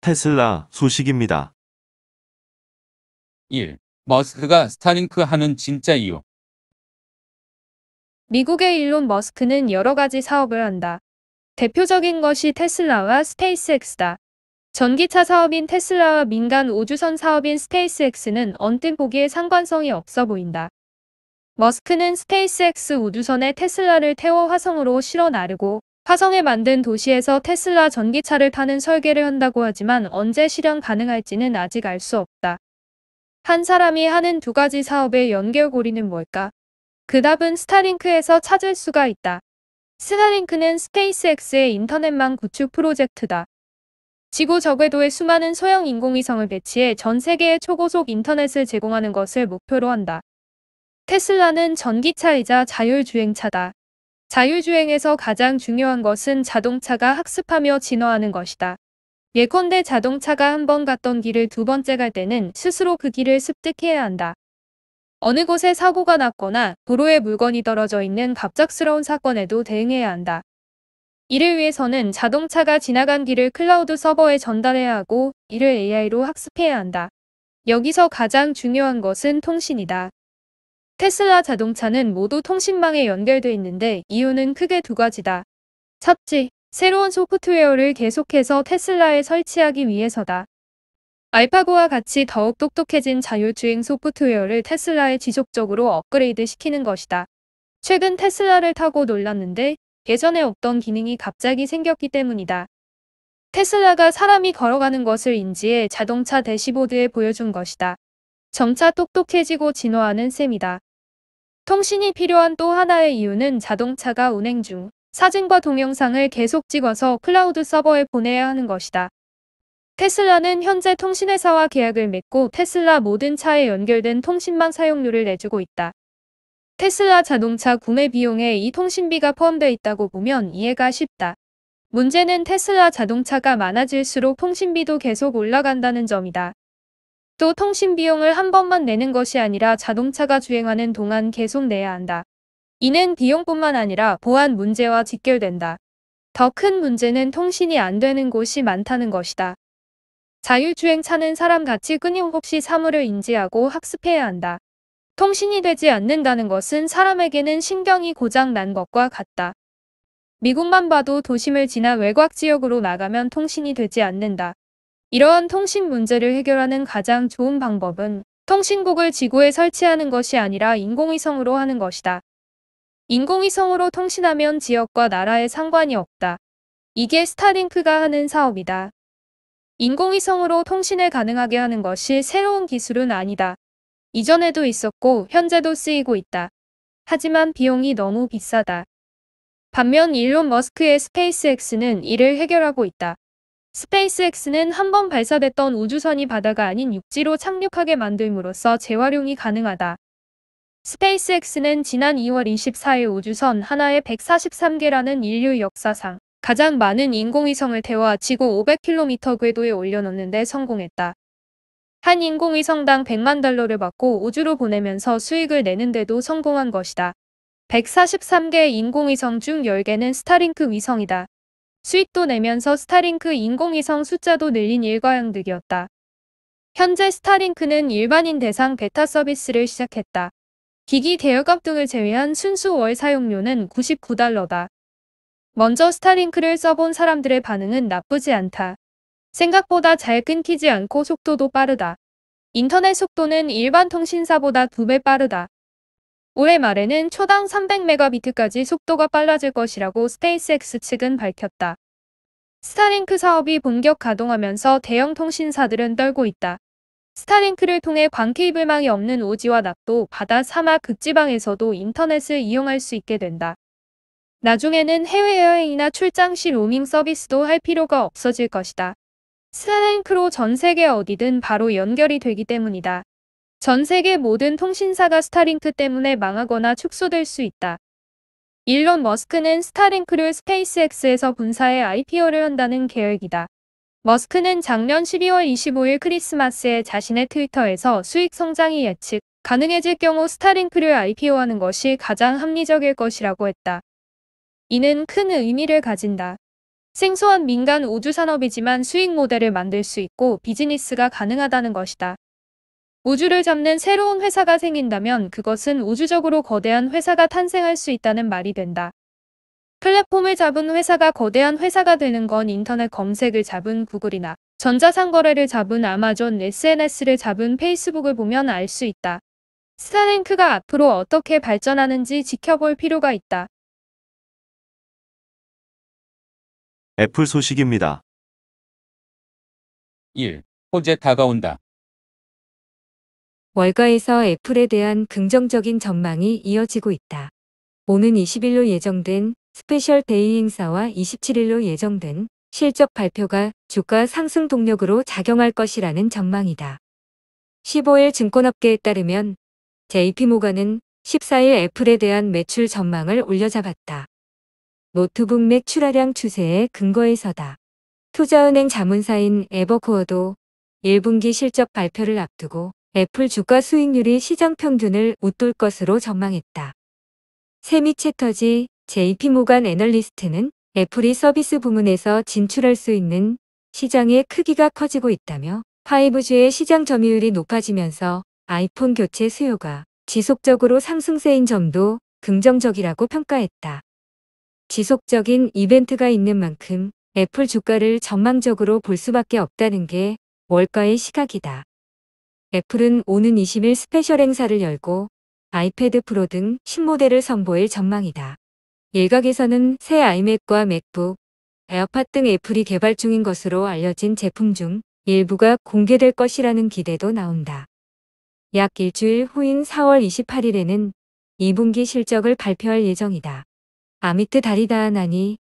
테슬라 소식입니다. 1. 머스크가 스타링크 하는 진짜 이유. 미국의 일론 머스크는 여러 가지 사업을 한다. 대표적인 것이 테슬라와 스페이스X다. 전기차 사업인 테슬라와 민간 우주선 사업인 스페이스X는 언뜻 보기에 상관성이 없어 보인다. 머스크는 스페이스X 우주선에 테슬라를 태워 화성으로 실어 나르고 화성에 만든 도시에서 테슬라 전기차를 타는 설계를 한다고 하지만 언제 실현 가능할지는 아직 알 수 없다. 한 사람이 하는 두 가지 사업의 연결고리는 뭘까? 그 답은 스타링크에서 찾을 수가 있다. 스타링크는 스페이스X의 인터넷망 구축 프로젝트다. 지구 저궤도에 수많은 소형 인공위성을 배치해 전 세계에 초고속 인터넷을 제공하는 것을 목표로 한다. 테슬라는 전기차이자 자율주행차다. 자율주행에서 가장 중요한 것은 자동차가 학습하며 진화하는 것이다. 예컨대 자동차가 한 번 갔던 길을 두 번째 갈 때는 스스로 그 길을 습득해야 한다. 어느 곳에 사고가 났거나 도로에 물건이 떨어져 있는 갑작스러운 사건에도 대응해야 한다. 이를 위해서는 자동차가 지나간 길을 클라우드 서버에 전달해야 하고 이를 AI로 학습해야 한다. 여기서 가장 중요한 것은 통신이다. 테슬라 자동차는 모두 통신망에 연결돼 있는데 이유는 크게 두 가지다. 첫째, 새로운 소프트웨어를 계속해서 테슬라에 설치하기 위해서다. 알파고와 같이 더욱 똑똑해진 자율주행 소프트웨어를 테슬라에 지속적으로 업그레이드 시키는 것이다. 최근 테슬라를 타고 놀랐는데 예전에 없던 기능이 갑자기 생겼기 때문이다. 테슬라가 사람이 걸어가는 것을 인지해 자동차 대시보드에 보여준 것이다. 점차 똑똑해지고 진화하는 셈이다. 통신이 필요한 또 하나의 이유는 자동차가 운행 중 사진과 동영상을 계속 찍어서 클라우드 서버에 보내야 하는 것이다. 테슬라는 현재 통신회사와 계약을 맺고 테슬라 모든 차에 연결된 통신망 사용료를 내주고 있다. 테슬라 자동차 구매 비용에 이 통신비가 포함되어 있다고 보면 이해가 쉽다. 문제는 테슬라 자동차가 많아질수록 통신비도 계속 올라간다는 점이다. 또 통신 비용을 한 번만 내는 것이 아니라 자동차가 주행하는 동안 계속 내야 한다. 이는 비용뿐만 아니라 보안 문제와 직결된다. 더 큰 문제는 통신이 안 되는 곳이 많다는 것이다. 자율주행차는 사람같이 끊임없이 사물을 인지하고 학습해야 한다. 통신이 되지 않는다는 것은 사람에게는 신경이 고장 난 것과 같다. 미국만 봐도 도심을 지나 외곽 지역으로 나가면 통신이 되지 않는다. 이러한 통신 문제를 해결하는 가장 좋은 방법은 통신국을 지구에 설치하는 것이 아니라 인공위성으로 하는 것이다. 인공위성으로 통신하면 지역과 나라에 상관이 없다. 이게 스타링크가 하는 사업이다. 인공위성으로 통신을 가능하게 하는 것이 새로운 기술은 아니다. 이전에도 있었고 현재도 쓰이고 있다. 하지만 비용이 너무 비싸다. 반면 일론 머스크의 스페이스X는 이를 해결하고 있다. 스페이스X는 한 번 발사됐던 우주선이 바다가 아닌 육지로 착륙하게 만듦으로써 재활용이 가능하다. 스페이스X는 지난 2월 24일 우주선 하나에 143개라는 인류 역사상 가장 많은 인공위성을 태워 지구 500km 궤도에 올려놓는데 성공했다. 한 인공위성당 100만 달러를 받고 우주로 보내면서 수익을 내는데도 성공한 것이다. 143개의 인공위성 중 10개는 스타링크 위성이다. 수익도 내면서 스타링크 인공위성 숫자도 늘린 일과양득이었다. 현재 스타링크는 일반인 대상 베타 서비스를 시작했다. 기기 대여값 등을 제외한 순수 월 사용료는 $99다. 먼저 스타링크를 써본 사람들의 반응은 나쁘지 않다. 생각보다 잘 끊기지 않고 속도도 빠르다. 인터넷 속도는 일반 통신사보다 2배 빠르다. 올해 말에는 초당 300메가비트까지 속도가 빨라질 것이라고 스페이스X 측은 밝혔다. 스타링크 사업이 본격 가동하면서 대형 통신사들은 떨고 있다. 스타링크를 통해 광케이블망이 없는 오지와 낙도, 바다, 사막, 극지방에서도 인터넷을 이용할 수 있게 된다. 나중에는 해외여행이나 출장 시 로밍 서비스도 할 필요가 없어질 것이다. 스타링크로 전 세계 어디든 바로 연결이 되기 때문이다. 전 세계 모든 통신사가 스타링크 때문에 망하거나 축소될 수 있다. 일론 머스크는 스타링크를 스페이스X에서 분사해 IPO를 한다는 계획이다. 머스크는 작년 12월 25일 크리스마스에 자신의 트위터에서 수익 성장이 예측 가능해질 경우 스타링크를 IPO하는 것이 가장 합리적일 것이라고 했다. 이는 큰 의미를 가진다. 생소한 민간 우주 산업이지만 수익 모델을 만들 수 있고 비즈니스가 가능하다는 것이다. 우주를 잡는 새로운 회사가 생긴다면 그것은 우주적으로 거대한 회사가 탄생할 수 있다는 말이 된다. 플랫폼을 잡은 회사가 거대한 회사가 되는 건 인터넷 검색을 잡은 구글이나 전자상거래를 잡은 아마존, SNS를 잡은 페이스북을 보면 알 수 있다. 스타링크가 앞으로 어떻게 발전하는지 지켜볼 필요가 있다. 애플 소식입니다. 1. 호재 다가온다. 월가에서 애플에 대한 긍정적인 전망이 이어지고 있다. 오는 20일로 예정된 스페셜 데이 행사와 27일로 예정된 실적 발표가 주가 상승 동력으로 작용할 것이라는 전망이다. 15일 증권업계에 따르면 JP모간은 14일 애플에 대한 매출 전망을 올려잡았다. 노트북 맥 출하량 추세에 근거해서다. 투자은행 자문사인 에버코어도 1분기 실적 발표를 앞두고 애플 주가 수익률이 시장 평균을 웃돌 것으로 전망했다. 세미채터지 JP모간 애널리스트는 애플이 서비스 부문에서 진출할 수 있는 시장의 크기가 커지고 있다며 5G의 시장 점유율이 높아지면서 아이폰 교체 수요가 지속적으로 상승세인 점도 긍정적이라고 평가했다. 지속적인 이벤트가 있는 만큼 애플 주가를 전망적으로 볼 수밖에 없다는 게 월가의 시각이다. 애플은 오는 20일 스페셜 행사를 열고 아이패드 프로 등 신모델을 선보일 전망이다. 일각에서는 새 아이맥과 맥북, 에어팟 등 애플이 개발 중인 것으로 알려진 제품 중 일부가 공개될 것이라는 기대도 나온다. 약 일주일 후인 4월 28일에는 2분기 실적을 발표할 예정이다. 아미트 다리다하나니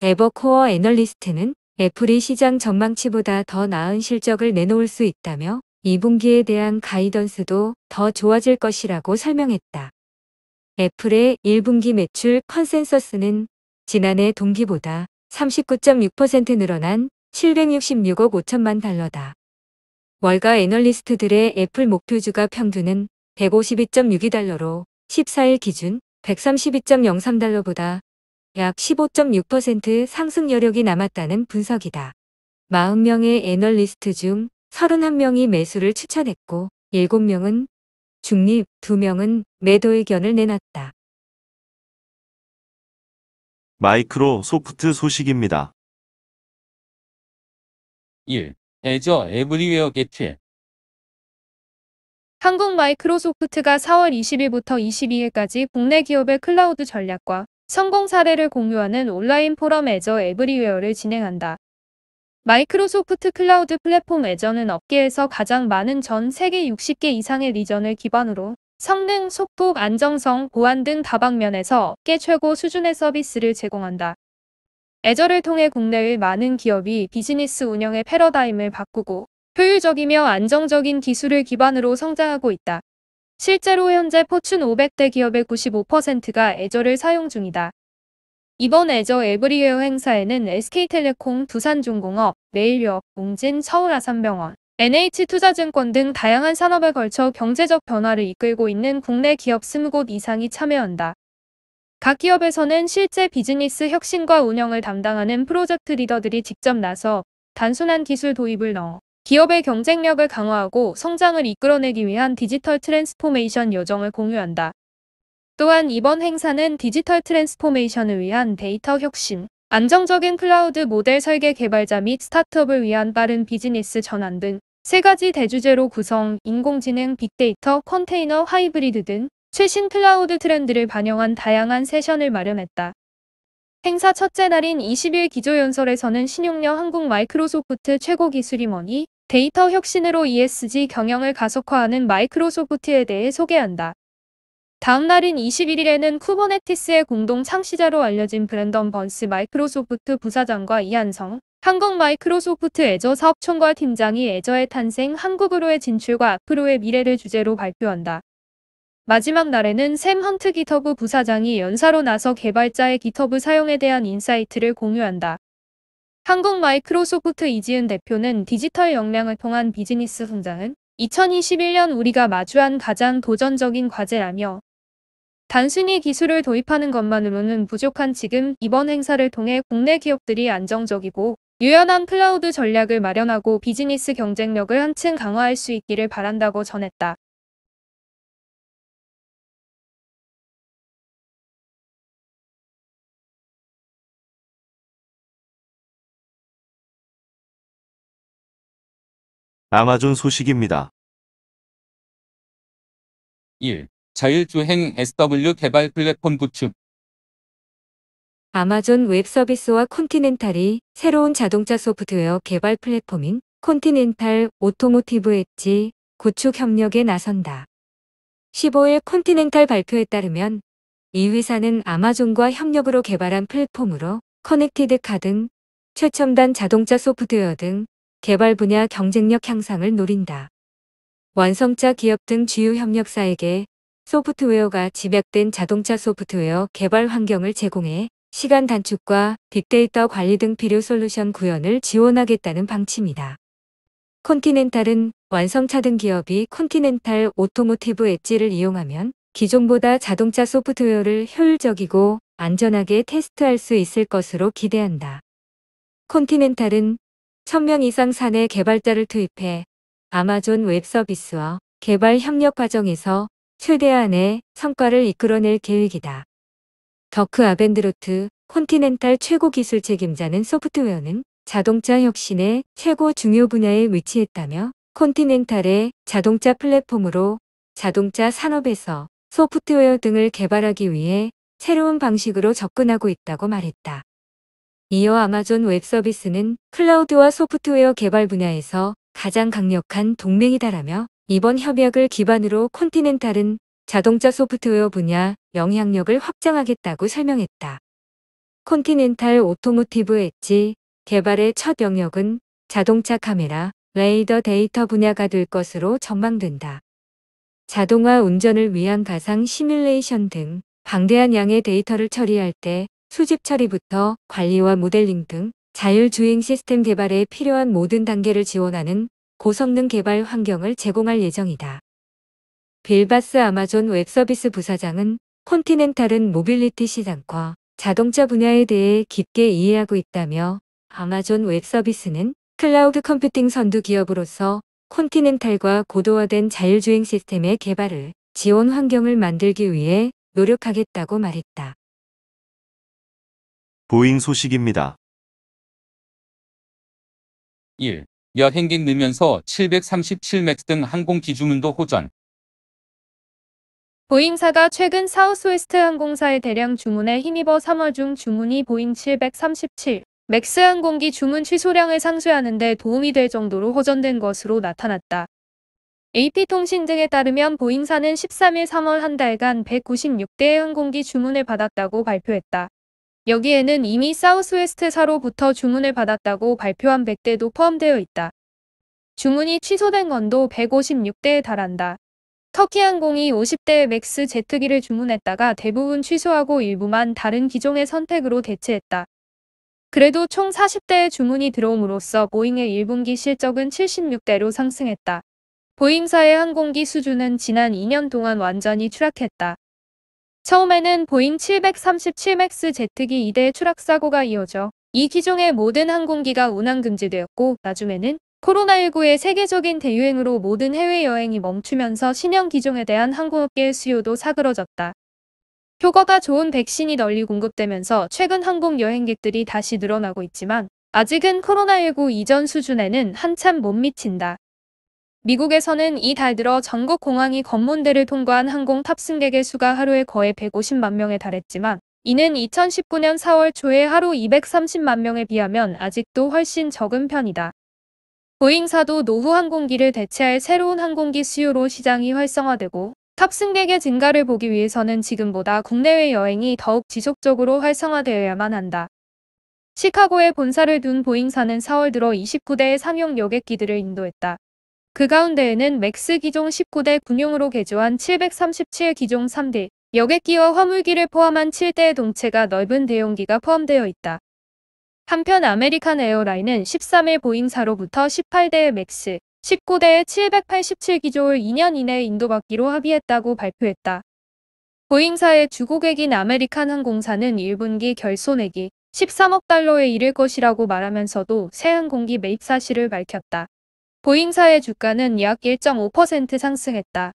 에버코어 애널리스트는 애플이 시장 전망치보다 더 나은 실적을 내놓을 수 있다며 2분기에 대한 가이던스도 더 좋아질 것이라고 설명했다. 애플의 1분기 매출 컨센서스는 지난해 동기보다 39.6% 늘어난 766억 5천만 달러다. 월가 애널리스트들의 애플 목표주가 평균은 152.62달러로 14일 기준 132.03달러보다 약 15.6% 상승 여력이 남았다는 분석이다. 40명의 애널리스트 중 31명이 매수를 추천했고 7명은 중립, 2명은 매도 의견을 내놨다. 마이크로소프트 소식입니다. 1. 애저 에브리웨어 게트. 한국 마이크로소프트가 4월 20일부터 22일까지 국내 기업의 클라우드 전략과 성공 사례를 공유하는 온라인 포럼 애저 에브리웨어를 진행한다. 마이크로소프트 클라우드 플랫폼 애저는 업계에서 가장 많은 전 세계 60개 이상의 리전을 기반으로 성능, 속도, 안정성, 보안 등 다방면에서 업계 최고 수준의 서비스를 제공한다. 애저를 통해 국내의 많은 기업이 비즈니스 운영의 패러다임을 바꾸고 효율적이며 안정적인 기술을 기반으로 성장하고 있다. 실제로 현재 포춘 500대 기업의 95%가 애저를 사용 중이다. 이번 애저 에브리웨어 행사에는 SK텔레콤, 두산중공업, 매일유업, 웅진, 서울아산병원, NH투자증권 등 다양한 산업에 걸쳐 경제적 변화를 이끌고 있는 국내 기업 20곳 이상이 참여한다. 각 기업에서는 실제 비즈니스 혁신과 운영을 담당하는 프로젝트 리더들이 직접 나서 단순한 기술 도입을 넣어 기업의 경쟁력을 강화하고 성장을 이끌어내기 위한 디지털 트랜스포메이션 여정을 공유한다. 또한 이번 행사는 디지털 트랜스포메이션을 위한 데이터 혁신, 안정적인 클라우드 모델 설계 개발자 및 스타트업을 위한 빠른 비즈니스 전환 등 3가지 대주제로 구성, 인공지능, 빅데이터, 컨테이너, 하이브리드 등 최신 클라우드 트렌드를 반영한 다양한 세션을 마련했다. 행사 첫째 날인 20일 기조연설에서는 신용려 한국 마이크로소프트 최고 기술임원이 데이터 혁신으로 ESG 경영을 가속화하는 마이크로소프트에 대해 소개한다. 다음 날인 21일에는 쿠버네티스의 공동 창시자로 알려진 브랜던 번스 마이크로소프트 부사장과 이한성, 한국 마이크로소프트 애저 사업총괄 팀장이 애저의 탄생, 한국으로의 진출과 앞으로의 미래를 주제로 발표한다. 마지막 날에는 샘 헌트 기터브 부사장이 연사로 나서 개발자의 기터브 사용에 대한 인사이트를 공유한다. 한국 마이크로소프트 이지은 대표는 디지털 역량을 통한 비즈니스 성장은 2021년 우리가 마주한 가장 도전적인 과제라며 단순히 기술을 도입하는 것만으로는 부족한 지금 이번 행사를 통해 국내 기업들이 안정적이고 유연한 클라우드 전략을 마련하고 비즈니스 경쟁력을 한층 강화할 수 있기를 바란다고 전했다. 아마존 소식입니다. 1. 자율주행 SW 개발 플랫폼 구축. 아마존 웹 서비스와 콘티넨탈이 새로운 자동차 소프트웨어 개발 플랫폼인 콘티넨탈 오토모티브 엣지 구축 협력에 나선다. 15일 콘티넨탈 발표에 따르면 이 회사는 아마존과 협력으로 개발한 플랫폼으로 커넥티드 카 등 최첨단 자동차 소프트웨어 등 개발 분야 경쟁력 향상을 노린다. 완성차 기업 등 주요 협력사에게 소프트웨어가 집약된 자동차 소프트웨어 개발 환경을 제공해 시간 단축과 빅데이터 관리 등 필요 솔루션 구현을 지원하겠다는 방침이다. 콘티넨탈은 완성차 등 기업이 콘티넨탈 오토모티브 엣지를 이용하면 기존보다 자동차 소프트웨어를 효율적이고 안전하게 테스트할 수 있을 것으로 기대한다. 콘티넨탈은 1000명 이상 사내 개발자를 투입해 아마존 웹 서비스와 개발 협력 과정에서 최대한의 성과를 이끌어낼 계획이다. 더크 아벤드로트 콘티넨탈 최고 기술 책임자는 소프트웨어는 자동차 혁신의 최고 중요 분야에 위치했다며 콘티넨탈의 자동차 플랫폼으로 자동차 산업에서 소프트웨어 등을 개발하기 위해 새로운 방식으로 접근하고 있다고 말했다. 이어 아마존 웹 서비스는 클라우드와 소프트웨어 개발 분야에서 가장 강력한 동맹이다라며 이번 협약을 기반으로 콘티넨탈은 자동차 소프트웨어 분야 영향력을 확장하겠다고 설명했다. 콘티넨탈 오토모티브 엣지 개발의 첫 영역은 자동차 카메라, 레이더 데이터 분야가 될 것으로 전망된다. 자동화 운전을 위한 가상 시뮬레이션 등 방대한 양의 데이터를 처리할 때 수집 처리부터 관리와 모델링 등 자율주행 시스템 개발에 필요한 모든 단계를 지원하는 고성능 개발 환경을 제공할 예정이다. 빌바스 아마존 웹서비스 부사장은 콘티넨탈은 모빌리티 시장과 자동차 분야에 대해 깊게 이해하고 있다며 아마존 웹서비스는 클라우드 컴퓨팅 선두 기업으로서 콘티넨탈과 고도화된 자율주행 시스템의 개발을 지원 환경을 만들기 위해 노력하겠다고 말했다. 보잉 소식입니다. 1. 여행객 늘면서 737맥스 등 항공 기주문도 호전. 보잉사가 최근 사우스웨스트 항공사의 대량 주문에 힘입어 3월 중 주문이 보잉 737 맥스 항공기 주문 취소량을 상쇄하는 데 도움이 될 정도로 호전된 것으로 나타났다. AP통신 등에 따르면 보잉사는 13일 3월 한 달간 196대의 항공기 주문을 받았다고 발표했다. 여기에는 이미 사우스웨스트사로부터 주문을 받았다고 발표한 100대도 포함되어 있다. 주문이 취소된 건도 156대에 달한다. 터키항공이 50대의 맥스 제트기를 주문했다가 대부분 취소하고 일부만 다른 기종의 선택으로 대체했다. 그래도 총 40대의 주문이 들어옴으로써 보잉의 1분기 실적은 76대로 상승했다. 보잉사의 항공기 수주는 지난 2년 동안 완전히 추락했다. 처음에는 보잉 737맥스 제트기 2대의 추락 사고가 이어져 이 기종의 모든 항공기가 운항 금지되었고 나중에는 코로나19의 세계적인 대유행으로 모든 해외여행이 멈추면서 신형 기종에 대한 항공업계의 수요도 사그러졌다. 효과가 좋은 백신이 널리 공급되면서 최근 항공 여행객들이 다시 늘어나고 있지만 아직은 코로나19 이전 수준에는 한참 못 미친다. 미국에서는 이달 들어 전국 공항이 검문대를 통과한 항공 탑승객의 수가 하루에 거의 150만 명에 달했지만 이는 2019년 4월 초에 하루 230만 명에 비하면 아직도 훨씬 적은 편이다. 보잉사도 노후 항공기를 대체할 새로운 항공기 수요로 시장이 활성화되고 탑승객의 증가를 보기 위해서는 지금보다 국내외 여행이 더욱 지속적으로 활성화되어야만 한다. 시카고에 본사를 둔 보잉사는 4월 들어 29대의 상용 여객기들을 인도했다. 그 가운데에는 맥스 기종 19대 군용으로 개조한 737 기종 3대 여객기와 화물기를 포함한 7대의 동체가 넓은 대용기가 포함되어 있다. 한편 아메리칸 에어라인은 13일 보잉사로부터 18대의 맥스, 19대의 787 기종을 2년 이내에 인도받기로 합의했다고 발표했다. 보잉사의 주고객인 아메리칸 항공사는 1분기 결손액이 13억 달러에 이를 것이라고 말하면서도 새 항공기 매입 사실을 밝혔다. 보잉사의 주가는 약 1.5% 상승했다.